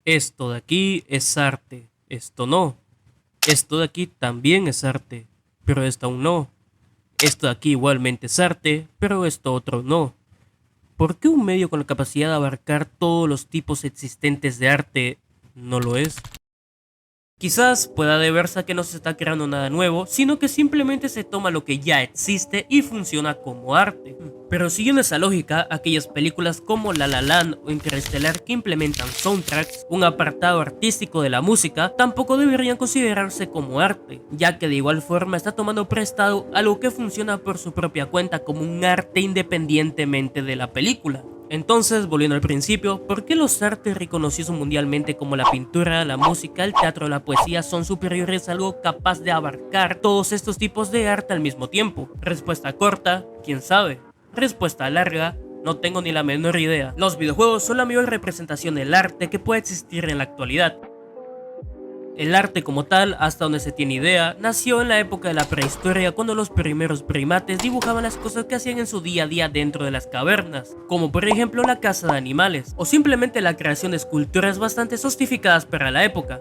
Esto de aquí es arte, esto no. Esto de aquí también es arte, pero esto aún no. Esto de aquí igualmente es arte, pero esto otro no. ¿Por qué un medio con la capacidad de abarcar todos los tipos existentes de arte no lo es? Quizás pueda deberse a que no se está creando nada nuevo, sino que simplemente se toma lo que ya existe y funciona como arte. Pero siguiendo esa lógica, aquellas películas como La La Land o Interestelar que implementan soundtracks, un apartado artístico de la música, tampoco deberían considerarse como arte, ya que de igual forma está tomando prestado algo que funciona por su propia cuenta como un arte independientemente de la película. Entonces, volviendo al principio, ¿por qué los artes reconocidos mundialmente como la pintura, la música, el teatro o la poesía son superiores a algo capaz de abarcar todos estos tipos de arte al mismo tiempo? Respuesta corta, quién sabe. Respuesta larga, no tengo ni la menor idea. Los videojuegos son la mayor representación del arte que puede existir en la actualidad. El arte como tal, hasta donde se tiene idea, nació en la época de la prehistoria cuando los primeros primates dibujaban las cosas que hacían en su día a día dentro de las cavernas, como por ejemplo la caza de animales, o simplemente la creación de esculturas bastante sofisticadas para la época.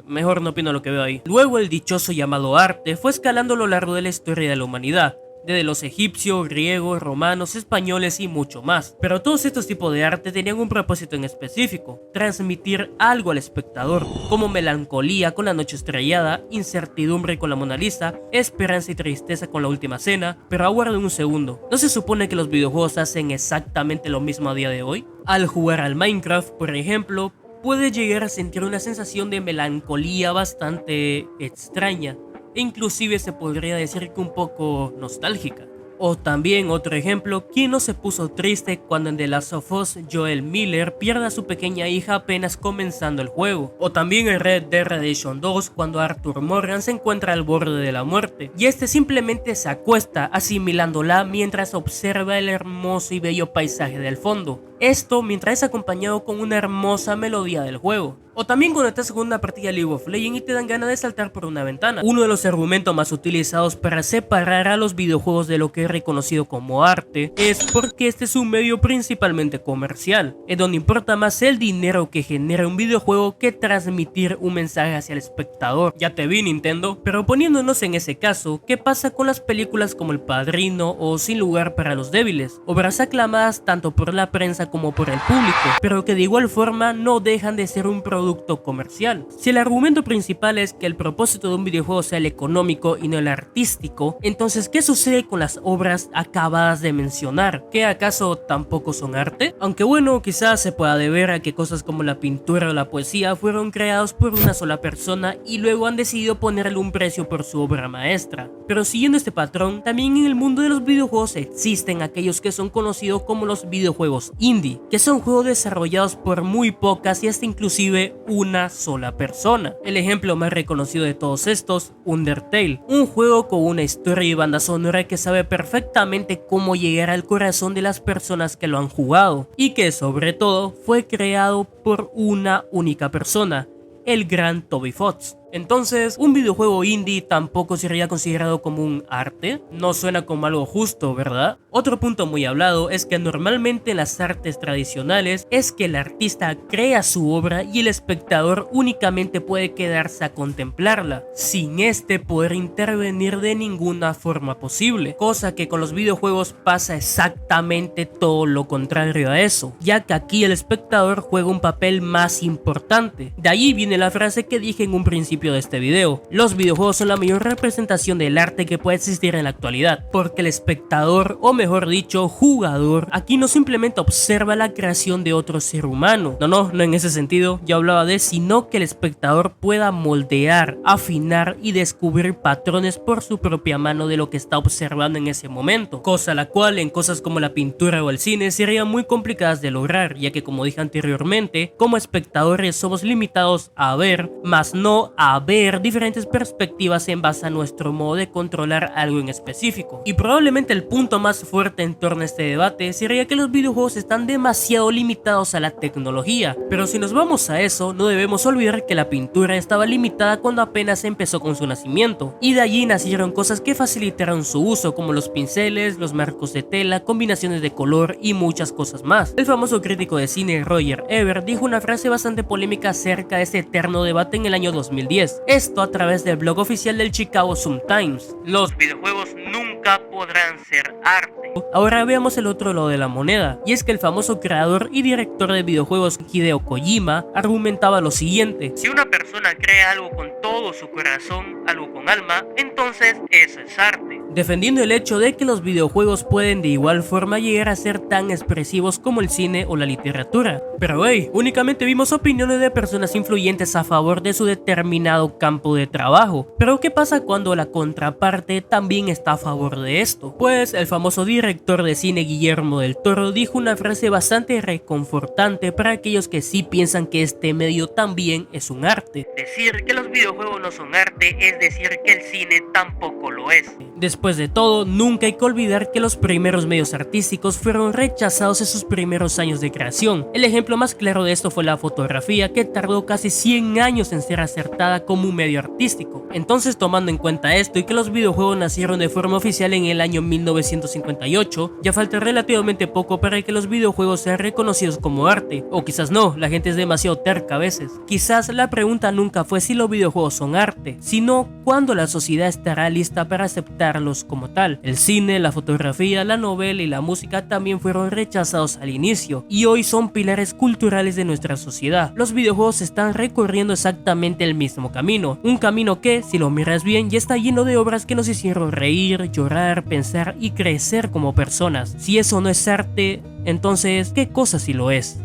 Mejor no opino lo que veo ahí. Luego el dichoso llamado arte fue escalando a lo largo de la historia de la humanidad, desde los egipcios, griegos, romanos, españoles y mucho más. Pero todos estos tipos de arte tenían un propósito en específico: transmitir algo al espectador, como melancolía con la noche estrellada, incertidumbre con la Mona Lisa, esperanza y tristeza con la última cena. Pero aguarden un segundo, ¿no se supone que los videojuegos hacen exactamente lo mismo a día de hoy? Al jugar al Minecraft, por ejemplo, puedes llegar a sentir una sensación de melancolía bastante extraña, e inclusive se podría decir que un poco nostálgica. O también otro ejemplo, ¿quién no se puso triste cuando en The Last of Us Joel Miller pierde a su pequeña hija apenas comenzando el juego? O también en Red Dead Redemption 2 cuando Arthur Morgan se encuentra al borde de la muerte y este simplemente se acuesta asimilándola mientras observa el hermoso y bello paisaje del fondo. Esto mientras es acompañado con una hermosa melodía del juego. O también cuando estás con una partida de League of Legends y te dan ganas de saltar por una ventana. Uno de los argumentos más utilizados para separar a los videojuegos de lo que es reconocido como arte es porque este es un medio principalmente comercial, en donde importa más el dinero que genera un videojuego que transmitir un mensaje hacia el espectador. Ya te vi, Nintendo. Pero poniéndonos en ese caso, ¿qué pasa con las películas como El Padrino o Sin Lugar para los Débiles? Obras aclamadas tanto por la prensa como por el público, pero que de igual forma no dejan de ser un producto comercial. Si el argumento principal es que el propósito de un videojuego sea el económico y no el artístico, entonces ¿qué sucede con las obras acabadas de mencionar? ¿Que acaso tampoco son arte? Aunque bueno, quizás se pueda deber a que cosas como la pintura o la poesía fueron creados por una sola persona y luego han decidido ponerle un precio por su obra maestra. Pero siguiendo este patrón, también en el mundo de los videojuegos existen aquellos que son conocidos como los videojuegos indie, que son juegos desarrollados por muy pocas y hasta inclusive una sola persona. El ejemplo más reconocido de todos estos, Undertale, un juego con una historia y banda sonora que sabe perfectamente cómo llegar al corazón de las personas que lo han jugado, y que sobre todo fue creado por una única persona, el gran Toby Fox. Entonces, ¿un videojuego indie tampoco sería considerado como un arte? No suena como algo justo, ¿verdad? Otro punto muy hablado es que normalmente en las artes tradicionales es que el artista crea su obra y el espectador únicamente puede quedarse a contemplarla, sin este poder intervenir de ninguna forma posible, cosa que con los videojuegos pasa exactamente todo lo contrario a eso, ya que aquí el espectador juega un papel más importante. De ahí viene la frase que dije en un principio de este video: los videojuegos son la mayor representación del arte que puede existir en la actualidad, porque el espectador, o mejor dicho, jugador, aquí no simplemente observa la creación de otro ser humano, no en ese sentido, yo hablaba de sino que el espectador pueda moldear, afinar y descubrir patrones por su propia mano de lo que está observando en ese momento, cosa la cual en cosas como la pintura o el cine serían muy complicadas de lograr, ya que como dije anteriormente, como espectadores somos limitados a ver, más no a a ver diferentes perspectivas en base a nuestro modo de controlar algo en específico. Y probablemente el punto más fuerte en torno a este debate sería que los videojuegos están demasiado limitados a la tecnología, pero si nos vamos a eso, no debemos olvidar que la pintura estaba limitada cuando apenas empezó con su nacimiento, y de allí nacieron cosas que facilitaron su uso, como los pinceles, los marcos de tela, combinaciones de color y muchas cosas más. El famoso crítico de cine Roger Ebert dijo una frase bastante polémica acerca de este eterno debate en el año 2010, esto a través del blog oficial del Chicago Sun-Times: los videojuegos nunca podrán ser arte. Ahora veamos el otro lado de la moneda, y es que el famoso creador y director de videojuegos Hideo Kojima argumentaba lo siguiente: si una persona crea algo con todo su corazón, algo con alma, entonces eso es arte, defendiendo el hecho de que los videojuegos pueden de igual forma llegar a ser tan expresivos como el cine o la literatura. Pero hey, únicamente vimos opiniones de personas influyentes a favor de su determinado campo de trabajo. Pero ¿qué pasa cuando la contraparte también está a favor de esto? Pues el famoso director de cine Guillermo del Toro dijo una frase bastante reconfortante para aquellos que sí piensan que este medio también es un arte: decir que los videojuegos no son arte es decir que el cine tampoco lo es. Después de todo, nunca hay que olvidar que los primeros medios artísticos fueron rechazados en sus primeros años de creación. El ejemplo más claro de esto fue la fotografía, que tardó casi 100 años en ser acertada como un medio artístico. Entonces, tomando en cuenta esto y que los videojuegos nacieron de forma oficial en el año 1958, ya falta relativamente poco para que los videojuegos sean reconocidos como arte. O quizás no, la gente es demasiado terca a veces. Quizás la pregunta nunca fue si los videojuegos son arte, sino cuándo la sociedad estará lista para aceptarlos como tal. El cine, la fotografía, la novela y la música también fueron rechazados al inicio, y hoy son pilares culturales de nuestra sociedad. Los videojuegos están recorriendo exactamente el mismo camino, un camino que, si lo miras bien, ya está lleno de obras que nos hicieron reír, llorar, pensar y crecer como personas. Si eso no es arte, entonces, ¿qué cosa si lo es?